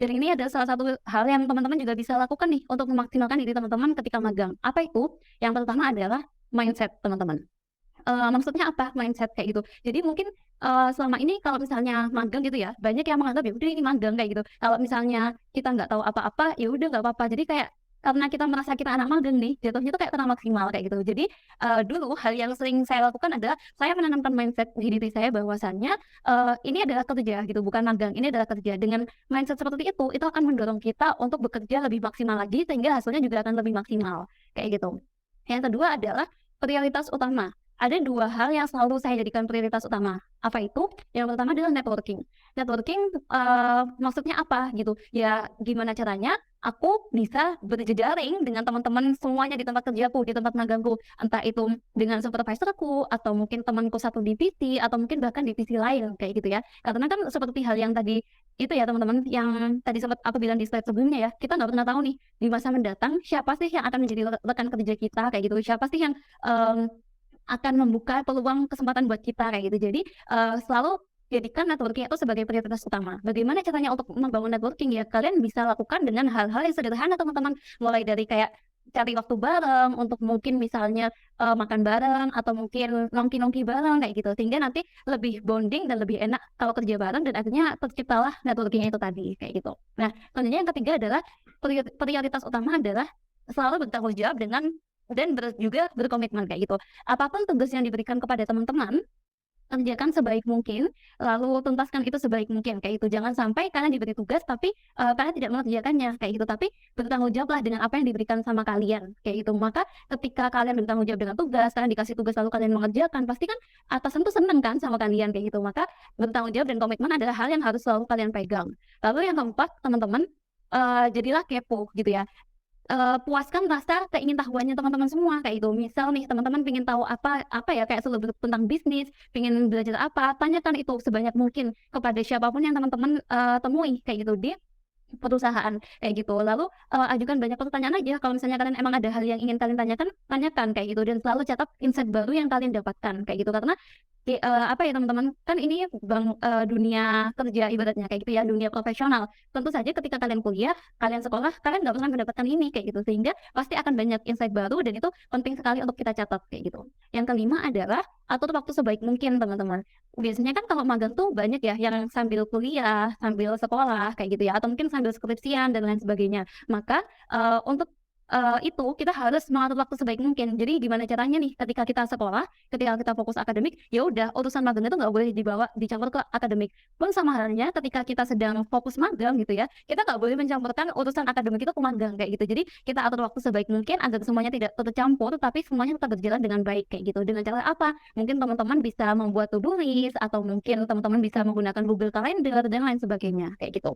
Dan ini adalah salah satu hal yang teman-teman juga bisa lakukan nih untuk memaksimalkan diri teman-teman ketika magang. Apa itu? Yang pertama adalah mindset teman-teman. Maksudnya apa mindset kayak gitu? Jadi mungkin, selama ini kalau misalnya magang gitu ya, banyak yang menganggap, ya udah ini magang kayak gitu. Kalau misalnya kita nggak tahu apa-apa, ya udah nggak apa-apa. Jadi kayak karena kita merasa kita anak magang nih, jatuhnya tuh kayak kurang maksimal kayak gitu. Jadi, dulu hal yang sering saya lakukan adalah saya menanamkan mindset di diri saya bahwasannya, ini adalah kerja gitu, bukan magang, ini adalah kerja. Dengan mindset seperti itu akan mendorong kita untuk bekerja lebih maksimal lagi, sehingga hasilnya juga akan lebih maksimal, kayak gitu. Yang kedua adalah prioritas utama. Ada 2 hal yang selalu saya jadikan prioritas utama. Apa itu? Yang pertama adalah networking. Networking, maksudnya apa gitu, ya gimana caranya aku bisa berjejaring dengan teman-teman semuanya di tempat kerjaku, di tempat magangku. Entah itu dengan supervisorku, atau mungkin temanku satu divisi, atau mungkin bahkan divisi lain, kayak gitu ya. Karena kan seperti hal yang tadi itu ya teman-teman, yang tadi sempat aku bilang di slide sebelumnya ya, kita nggak pernah tahu nih, di masa mendatang siapa sih yang akan menjadi rekan kerja kita, kayak gitu. Siapa sih yang, akan membuka peluang kesempatan buat kita kayak gitu. Jadi, selalu jadikan networking itu sebagai prioritas utama. Bagaimana caranya untuk membangun networking ya? Kalian bisa lakukan dengan hal-hal yang sederhana teman-teman. Mulai dari kayak cari waktu bareng untuk mungkin misalnya, makan bareng atau mungkin nongki-nongki bareng kayak gitu. Sehingga nanti lebih bonding dan lebih enak kalau kerja bareng dan akhirnya terciptalah networking itu tadi, kayak gitu. Nah, selanjutnya yang ketiga adalah prioritas utama adalah selalu bertanggung jawab dengan dan juga berkomitmen kayak gitu. Apapun tugas yang diberikan kepada teman-teman, kerjakan sebaik mungkin, lalu tuntaskan itu sebaik mungkin, kayak itu. Jangan sampai kalian diberi tugas tapi, kalian tidak mengerjakannya, kayak gitu. Tapi bertanggung jawablah dengan apa yang diberikan sama kalian, kayak gitu. Maka ketika kalian bertanggung jawab dengan tugas, kalian dikasih tugas lalu kalian mengerjakan, pasti kan atasan tuh seneng kan sama kalian, kayak gitu. Maka bertanggung jawab dan komitmen adalah hal yang harus selalu kalian pegang. Lalu yang keempat, teman-teman, jadilah kepo gitu ya. Puaskan rasa keingintahuannya teman-teman semua, kayak itu. Misal nih teman-teman pengen tahu apa apa ya, kayak selebgram tentang bisnis, pengen belajar apa, tanyakan itu sebanyak mungkin kepada siapapun yang teman-teman, temui, kayak gitu, di perusahaan, kayak gitu. Lalu, ajukan banyak pertanyaan aja kalau misalnya kalian emang ada hal yang ingin kalian tanyakan, tanyakan, kayak gitu. Dan selalu catat insight baru yang kalian dapatkan, kayak gitu. Karena apa ya teman-teman, kan ini dunia kerja ibaratnya kayak gitu ya, dunia profesional. Tentu saja ketika kalian kuliah, kalian sekolah, kalian nggak pernah mendapatkan ini, kayak gitu. Sehingga pasti akan banyak insight baru dan itu penting sekali untuk kita catat, kayak gitu. Yang kelima adalah atur waktu sebaik mungkin, teman-teman. Biasanya kan kalau magang tuh banyak ya yang sambil kuliah, sambil sekolah, kayak gitu ya, atau mungkin sambil skripsian dan lain sebagainya. Maka, untuk, itu kita harus mengatur waktu sebaik mungkin. Jadi gimana caranya nih ketika kita sekolah, ketika kita fokus akademik, ya udah urusan magang itu nggak boleh dicampur ke akademik. Pun sama halnya ketika kita sedang fokus magang gitu ya, kita nggak boleh mencampurkan urusan akademik itu ke magang kayak gitu. Jadi kita atur waktu sebaik mungkin agar semuanya tidak tercampur, tapi semuanya tetap berjalan dengan baik kayak gitu. Dengan cara apa? Mungkin teman-teman bisa membuat to do list atau mungkin teman-teman bisa menggunakan Google Calendar dan lain sebagainya, kayak gitu.